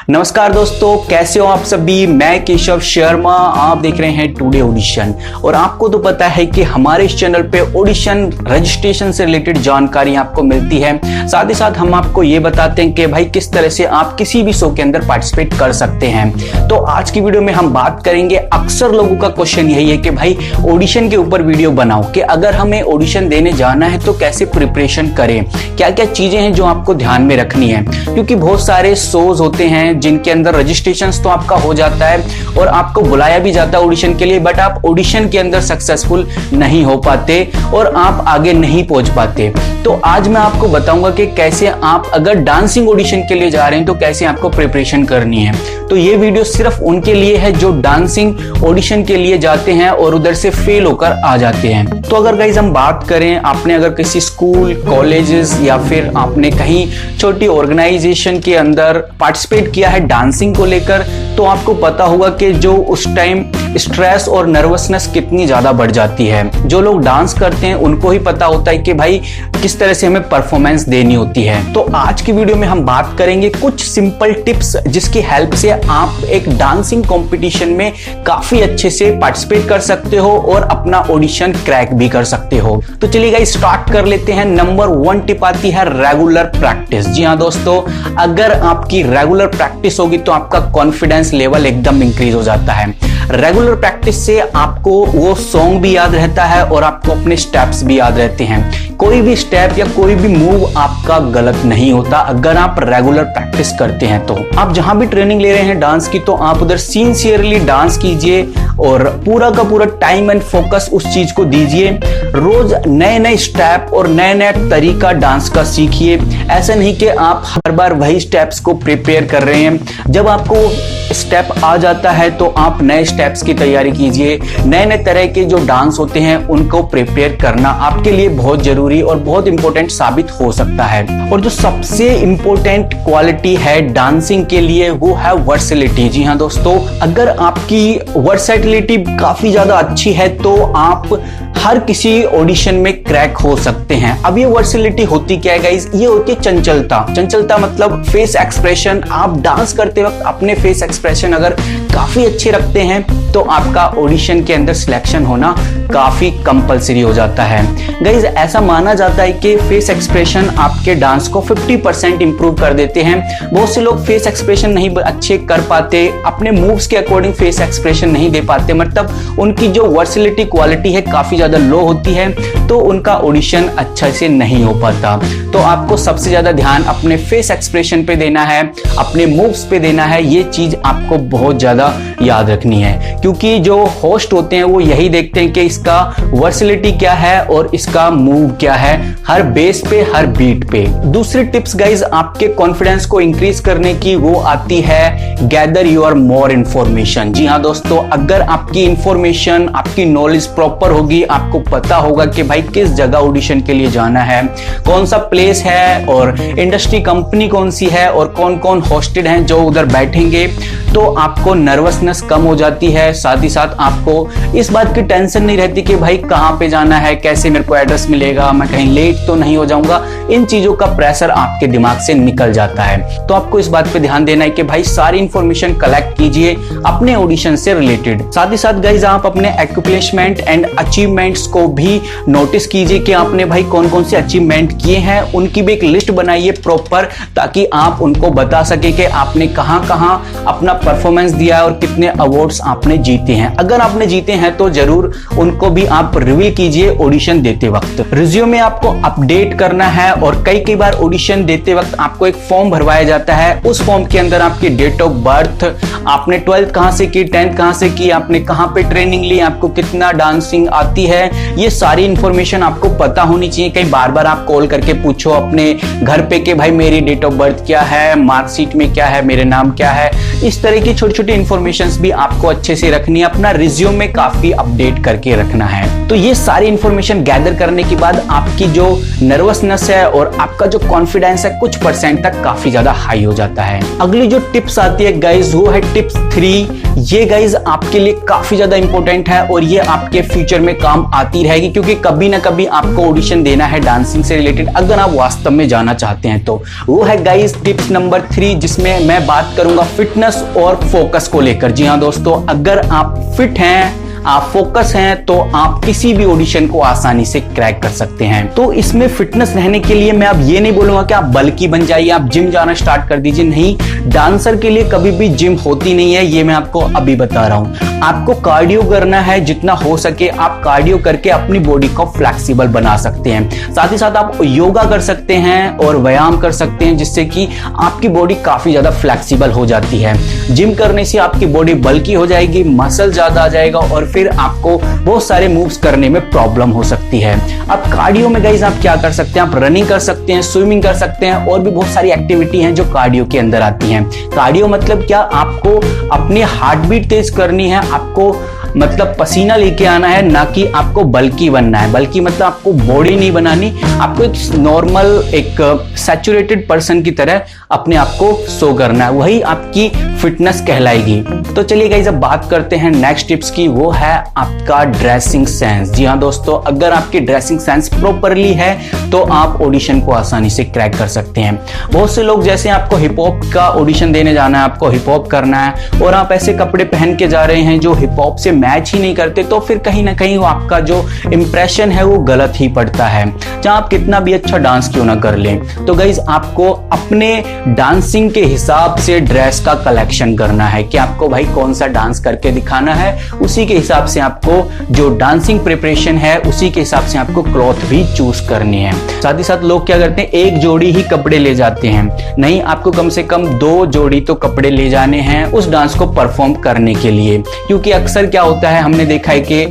नमस्कार दोस्तों, कैसे हो आप सभी। मैं केशव शर्मा, आप देख रहे हैं टुडे ऑडिशन। और आपको तो पता है कि हमारे इस चैनल पे ऑडिशन रजिस्ट्रेशन से रिलेटेड जानकारी आपको मिलती है। साथ ही साथ हम आपको ये बताते हैं कि भाई किस तरह से आप किसी भी शो के अंदर पार्टिसिपेट कर सकते हैं। तो आज की वीडियो में हम बात करेंगे, अक्सर लोगों का क्वेश्चन यही है कि भाई ऑडिशन के ऊपर वीडियो बनाओ कि अगर हमें ऑडिशन देने जाना है तो कैसे प्रिपरेशन करें, क्या क्या चीजें हैं जो आपको ध्यान में रखनी है। क्योंकि बहुत सारे शोज होते हैं जिनके अंदर रजिस्ट्रेशन तो आपका हो जाता है और आपको बुलाया भी जाता है ऑडिशन के लिए, बट आप ऑडिशन के अंदर सक्सेसफुल नहीं हो पाते और आप आगे नहीं पहुंच पाते। तो आज मैं आपको बताऊंगा कि कैसे आप अगर डांसिंग ऑडिशन के लिए जा रहे हैं तो कैसे आपको प्रिपरेशन करनी है। तो ये वीडियो सिर्फ उनके लिए है जो डांसिंग ऑडिशन के लिए जाते हैं और उधर से फेल होकर आ जाते हैं। तो अगर गाइस हम बात करें, आपने अगर किसी स्कूल, कॉलेजेस या फिर आपने कहीं छोटी ऑर्गेनाइजेशन के अंदर पार्टिसिपेट किया है डांसिंग को लेकर, तो आपको पता होगा कि जो उस टाइम स्ट्रेस और नर्वसनेस कितनी ज्यादा बढ़ जाती है। जो लोग डांस करते हैं उनको ही पता होता है कि भाई किस तरह से हमें परफॉर्मेंस देनी होती है। तो आज की वीडियो में हम बात करेंगे कुछ सिंपल टिप्स जिसकी हेल्प से आप एक डांसिंग कंपटीशन में काफी अच्छे से पार्टिसिपेट कर सकते हो और अपना ऑडिशन क्रैक भी कर सकते हो। तो चलिए गाइस स्टार्ट कर लेते हैं। नंबर 1 टिप आती है रेगुलर प्रैक्टिस। जी हाँ दोस्तों, अगर आपकी रेगुलर प्रैक्टिस होगी तो आपका कॉन्फिडेंस लेवल एकदम इंक्रीज हो जाता है। रेगुलर प्रैक्टिस से आपको वो सॉन्ग भी याद रहता है और आपको अपने स्टेप्स भी याद रहते हैं। कोई भी स्टेप या कोई भी मूव आपका गलत नहीं होता अगर आप रेगुलर प्रैक्टिस करते हैं। तो आप जहां भी ट्रेनिंग ले रहे हैं डांस की, तो आप उधर सिंसियरली डांस कीजिए और पूरा का पूरा टाइम एंड फोकस उस चीज को दीजिए। रोज नए नए स्टेप और नए नए तरीका डांस का सीखिए। ऐसा नहीं कि आप हर बार वही स्टेप्स को प्रिपेयर कर रहे हैं। जब आपको स्टेप आ जाता है तो आप नए स्टेप्स की तैयारी कीजिए। नए नए तरह के जो डांस होते हैं उनको प्रिपेयर करना आपके लिए बहुत जरूरी और बहुत इंपॉर्टेंट साबित हो सकता है। और जो सबसे इंपॉर्टेंट क्वालिटी है डांसिंग के लिए वो है वर्सेलिटी। जी हाँ दोस्तों, अगर आपकी वर्सेटिलिटी काफी ज्यादा अच्छी है तो आप हर किसी ऑडिशन में क्रैक हो सकते हैं। अब ये वर्सेलिटी होती क्या है गाइस? ये होती है चंचलता। चंचलता मतलब फेस एक्सप्रेशन। आप डांस करते वक्त अपने फेस एक्सप्रेशन अगर काफी अच्छे रखते हैं तो आपका ऑडिशन के अंदर सिलेक्शन होना काफी कंपलसरी हो जाता है। गाइस ऐसा माना जाता है कि फेस एक्सप्रेशन आपके डांस को 50% इंप्रूव कर देते हैं। बहुत से लोग फेस एक्सप्रेशन नहीं अच्छे कर पाते, अपने मूव्स के अकॉर्डिंग फेस एक्सप्रेशन नहीं दे पाते, मतलब उनकी जो वर्सेलिटी क्वालिटी है काफी ज्यादा लो होती है, तो उनका ऑडिशन अच्छा से नहीं हो पाता। तो आपको सबसे ज्यादा ध्यान अपने फेस एक्सप्रेशन पे देना है, अपने मूव्स पे देना है। ये चीज आपको बहुत ज्यादा याद रखनी है, क्योंकि जो होस्ट होते हैं वो यही देखते हैं कि इसका वर्सेलिटी क्या है और इसका मूव क्या है हर बेस पे, हर बीट पे। दूसरी टिप्स गाइज आपके कॉन्फिडेंस को इंक्रीज करने की, वो आती है गैदर योर मोर इंफॉर्मेशन। जी हाँ दोस्तों, अगर आपकी इंफॉर्मेशन, आपकी नॉलेज प्रॉपर होगी, आपको पता होगा कि भाई किस जगह ऑडिशन के लिए जाना है, कौन सा प्लेस है और इंडस्ट्री कंपनी कौन सी है और कौन कौन होस्टेड हैं जो उधर बैठेंगे, तो आपको नर्वसनेस कम हो जाती है। साथ ही साथ आपको इस बात की टेंशन नहीं रहती कि भाई कहां पे जाना है, कैसे मेरे को एड्रेस मिलेगा, मैं कहीं लेट तो नहीं हो जाऊंगा। इन चीजों का प्रेशर आपके दिमाग से निकल जाता है। तो आपको इस बात पे ध्यान देना है कि भाई सारी इंफॉर्मेशन कलेक्ट कीजिए अपने ऑडिशन से रिलेटेड। साथ ही साथ गाइज आप अपने एक्सप्लेसमेंट एंड अचीवमेंट्स को भी नोटिस कीजिए कि आपने भाई कौन कौन से अचीवमेंट किए हैं, उनकी भी एक लिस्ट बनाइए प्रॉपर, ताकि आप उनको बता सके कि आपने कहां कहां अपना परफॉर्मेंस दिया है और कितने अवार्ड्स आपने जीते हैं। अगर आपने जीते हैं तो जरूर उनको भी आप रिवील कीजिए ऑडिशन देते वक्त। रिज्यूमे आपको अपडेट करना है और कई बार ऑडिशन देते वक्त आपको एक फॉर्म भरवाया जाता है। उस फॉर्म के अंदर आपकी डेट ऑफ बर्थ, आपने 12th कहां से की, 10th कहां से की, आपने कहां पे ट्रेनिंग ली, आपको कितना डांसिंग आती है, ये सारी इंफॉर्मेशन आपको पता होनी चाहिए। कहीं बार बार आप कॉल करके पूछो अपने घर पे कि भाई मेरी डेट ऑफ बर्थ क्या है, मार्कशीट में क्या है, मेरे नाम क्या है। इस तरह की छोटी छोटी इंफॉर्मेशन भी आपको अच्छे से रखनी है, अपना रिज्यूमे काफी अपडेट करके रखना है। तो ये सारी इंफॉर्मेशन गैदर करने के बाद आपकी जो नर्वसनेस है और आपका जो कॉन्फिडेंस है कुछ परसेंट तक काफी ज्यादा हाई हो जाता है। अगली जो टिप्स आती है गाइज वो है टिप्स 3। ये गाइज आपके लिए काफी ज्यादा इंपॉर्टेंट है और ये आपके फ्यूचर में काम आती रहेगी, क्योंकि कभी ना कभी आपको ऑडिशन देना है डांसिंग से रिलेटेड अगर आप वास्तव में जाना चाहते हैं तो। वो है गाइज टिप्स नंबर 3, जिसमें मैं बात करूंगा फिटनेस और फोकस को लेकर। जी हाँ दोस्तों, अगर आप फिट हैं, आप फोकस हैं, तो आप किसी भी ऑडिशन को आसानी से क्रैक कर सकते हैं। तो इसमें फिटनेस रहने के लिए मैं अब ये नहीं बोलूंगा कि आप बल्की बन जाइए, आप जिम जाना स्टार्ट कर दीजिए। नहीं, डांसर के लिए कभी भी जिम होती नहीं है, ये मैं आपको अभी बता रहा हूं। आपको कार्डियो करना है, जितना हो सके आप कार्डियो करके अपनी बॉडी को फ्लेक्सिबल बना सकते हैं। साथ ही साथ आप योगा कर सकते हैं और व्यायाम कर सकते हैं, जिससे कि आपकी बॉडी काफी ज्यादा फ्लेक्सिबल हो जाती है। जिम करने से आपकी बॉडी बल्की हो जाएगी, मसल ज्यादा आ जाएगा और फिर आपको बहुत सारे मूव्स करने में प्रॉब्लम हो सकती है। अब कार्डियो में गाइस आप क्या कर सकते हैं, आप रनिंग कर सकते हैं, स्विमिंग कर सकते हैं और भी बहुत सारी एक्टिविटी हैं जो कार्डियो के अंदर आती हैं। कार्डियो मतलब क्या, आपको अपनी हार्ट बीट तेज करनी है, आपको मतलब पसीना लेके आना है, ना कि आपको बल्की बनना है। बल्की मतलब आपको बॉडी नहीं बनानी, आपको एक नॉर्मल एक सैचुरेटेड पर्सन की तरह अपने आप को शो करना है, वही आपकी फिटनेस कहलाएगी। तो चलिए गाइस अब बात करते हैं नेक्स्ट टिप्स की, वो है आपका ड्रेसिंग सेंस। जी हाँ दोस्तों, अगर आपकी ड्रेसिंग सेंस प्रॉपरली है तो आप ऑडिशन को आसानी से क्रैक कर सकते हैं। बहुत से लोग जैसे आपको हिप हॉप का ऑडिशन देने जाना है, आपको हिप हॉप करना है और आप ऐसे कपड़े पहन के जा रहे हैं जो हिप हॉप से मैच ही नहीं करते, तो फिर कहीं ना कहीं वो आपका जो इंप्रेशन है वो गलत ही पड़ता है, चाहे आप कितना भी अच्छा डांस क्यों ना कर लें। तो गाइज आपको अपने डांसिंग के हिसाब से ड्रेस का कलेक्शन करना है कि आपको भाई कौन सा डांस करके दिखाना है, उसी के हिसाब से आपको जो डांसिंग प्रिपरेशन है उसी के हिसाब से आपको क्लॉथ भी चूज करनी है। साथ ही साथ लोग क्या करते हैं, एक जोड़ी ही कपड़े ले जाते हैं। नहीं, आपको कम से कम 2 जोड़ी तो कपड़े ले जाने हैं उस डांस को परफॉर्म करने के लिए, क्योंकि अक्सर क्या होता है, हमने देखा है कि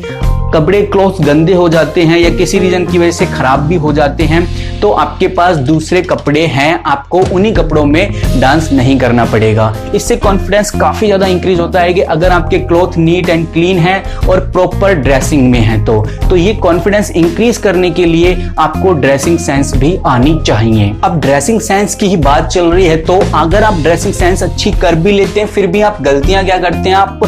कपड़े क्लॉथ गंदे हो जाते हैं या किसी रीजन की वजह से खराब भी हो जाते हैं, तो आपके पास दूसरे कपड़े हैं, आपको उन्हीं कपड़ों में डांस नहीं करना पड़ेगा। इससे कॉन्फिडेंस काफी ज्यादा इंक्रीज होता है कि अगर आपके क्लॉथ नीट एंड क्लीन है और प्रॉपर ड्रेसिंग में है तो ये कॉन्फिडेंस इंक्रीज करने के लिए आपको ड्रेसिंग सेंस भी आनी चाहिए। अब ड्रेसिंग सेंस की ही बात चल रही है, तो अगर आप ड्रेसिंग सेंस अच्छी कर भी लेते हैं फिर भी आप गलतियां क्या करते हैं, आप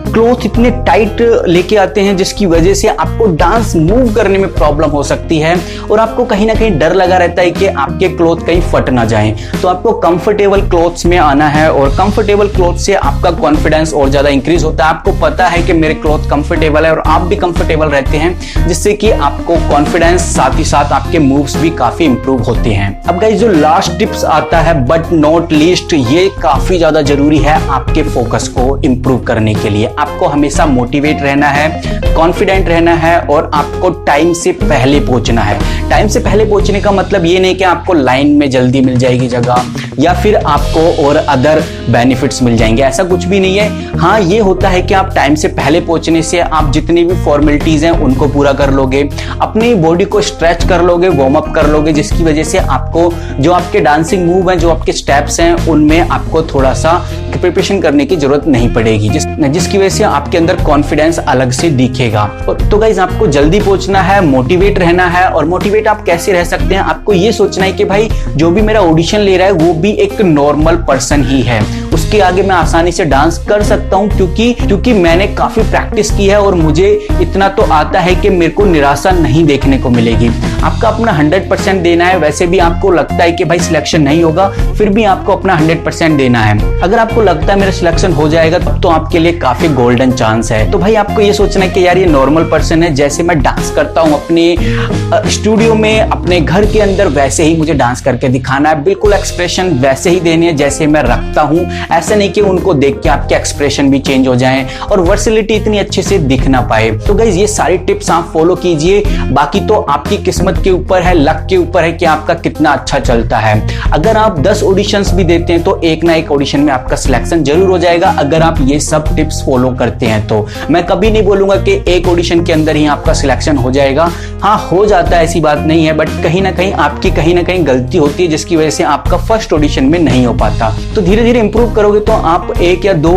क्लॉथ इतने टाइट लेके आते हैं जिसकी वजह से आपको डांस मूव करने में प्रॉब्लम हो सकती है और आपको कहीं ना कहीं डर लगा रहता है कि आपके क्लॉथ कहीं फट ना जाएं। तो आपको कंफर्टेबल क्लॉथ्स में आना है और कंफर्टेबल क्लॉथ से आपका कॉन्फिडेंस और ज्यादा इंक्रीज होता है। आपको पता है कि मेरे क्लॉथ कंफर्टेबल है और आप भी कंफर्टेबल रहते हैं, जिससे कि आपको कॉन्फिडेंस साथ ही साथ आपके मूव्स भी काफी इंप्रूव होते हैं। अब गाइस जो लास्ट टिप्स आता है बट नॉट लीस्ट, ये काफी ज्यादा जरूरी है आपके फोकस को इंप्रूव करने के लिए। आपको हमेशा मोटिवेट रहना है, कॉन्फिडेंट रहना है और आपको टाइम से पहले पहुंचना है। टाइम से पहले पहुंचने का मतलब ये नहीं कि आपको लाइन में जल्दी मिल जाएगी जगह या फिर आपको और अदर बेनिफिट्स मिल जाएंगे, ऐसा कुछ भी नहीं है। हाँ, ये होता है कि आप टाइम से पहले पहुंचने से आप जितनी भी फॉर्मेलिटीज हैं उनको पूरा कर लोगे, अपनी बॉडी को स्ट्रेच कर लोगे, वार्म अप कर लोगे, जिसकी वजह से आपको जो आपके डांसिंग मूव हैं, जो आपके स्टेप्स हैं, उनमें आपको थोड़ा सा प्रिपरेशन करने की जरूरत नहीं पड़ेगी, जिसकी वजह से आपके अंदर कॉन्फिडेंस अलग से दिखेगा। तो गाइस आपको जल्दी पहुंचना है, मोटिवेट रहना है। और मोटिवेट आप कैसे रह सकते हैं, आपको ये सोचना है कि भाई जो भी मेरा ऑडिशन ले रहा है वो भी एक नॉर्मल पर्सन ही है, उसके आगे मैं आसानी से डांस कर सकता हूं क्योंकि मैंने काफी प्रैक्टिस की है और मुझे इतना तो आता है कि मेरे को निराशा नहीं देखने को मिलेगी। आपका अपना 100% देना है। वैसे भी आपको लगता है कि भाई सिलेक्शन नहीं होगा, फिर भी आपको अपना 100% देना है। अगर आपको लगता है मेरा सिलेक्शन हो जाएगा तब तो आपके लिए काफी गोल्डन चांस है। तो भाई आपको ये सोचना है कि यार ये नॉर्मल पर्सन है, जैसे मैं डांस करता हूँ अपने स्टूडियो में, अपने घर के अंदर, वैसे ही मुझे डांस करके दिखाना है। बिल्कुल एक्सप्रेशन वैसे ही देने हैं जैसे मैं रखता हूँ। ऐसा नहीं कि उनको देख के आपके एक्सप्रेशन भी चेंज हो जाएं और वर्सैलिटी इतनी अच्छे से दिख ना पाए। तो गाइज ये सारी टिप्स आप फॉलो कीजिए, बाकी तो आपकी किस्मत के ऊपर है, लक के ऊपर है कि आपका कितना अच्छा चलता है। अगर आप 10 ऑडिशंस भी देते हैं तो एक ना एक ऑडिशन में आपका सिलेक्शन जरूर हो जाएगा अगर आप ये सब टिप्स फॉलो करते हैं। तो मैं कभी नहीं बोलूंगा कि एक ऑडिशन के अंदर ही आपका सिलेक्शन हो जाएगा। हाँ, हो जाता है, ऐसी बात नहीं है, बट कहीं ना कहीं आपकी कहीं ना कहीं गलती होती है जिसकी वजह से आपका फर्स्ट ऑडिशन में नहीं हो पाता। तो धीरे धीरे इंप्रूव करोगे तो आप 1 या 2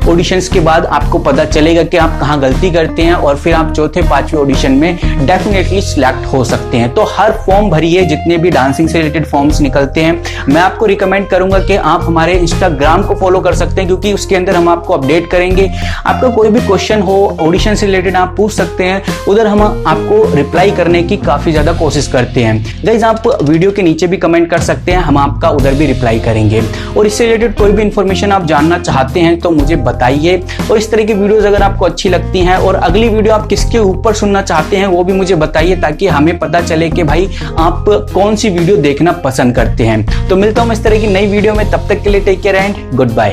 ऑडिशंस के बाद आपको पता चलेगा कि आप कहाँ गलती करते हैं और फिर आप चौथे 5वें ऑडिशन में डेफिनेटली सिलेक्ट हो सकते हैं। तो हर फॉर्म भरिए, जितने भी डांसिंग से रिलेटेड फॉर्म्स निकलते हैं। मैं आपको रिकमेंड करूंगा कि आप हमारे इंस्टाग्राम को फॉलो कर सकते हैं, क्योंकि उसके अंदर हम आपको अपडेट करेंगे। आपका कोई भी क्वेश्चन हो ऑडिशन से रिलेटेड आप पूछ सकते हैं, उधर हम आपको रिप्लाई करने की काफी ज्यादा कोशिश करते हैं। गाइस, आप वीडियो के नीचे भी कमेंट कर सकते हैं, हम आपका उधर भी रिप्लाई करेंगे। और इससे रिलेटेड कोई भी इंफॉर्मेशन आप जानना चाहते हैं तो मुझे बताइए। और इस तरह की वीडियोस अगर आपको अच्छी लगती हैं और अगली वीडियो आप किसके ऊपर सुनना चाहते हैं वो भी मुझे बताइए, ताकि हमें पता चले कि भाई आप कौन सी वीडियो देखना पसंद करते हैं। तो मिलता हूं इस तरह की नई वीडियो में, तब तक के लिए take care and good bye.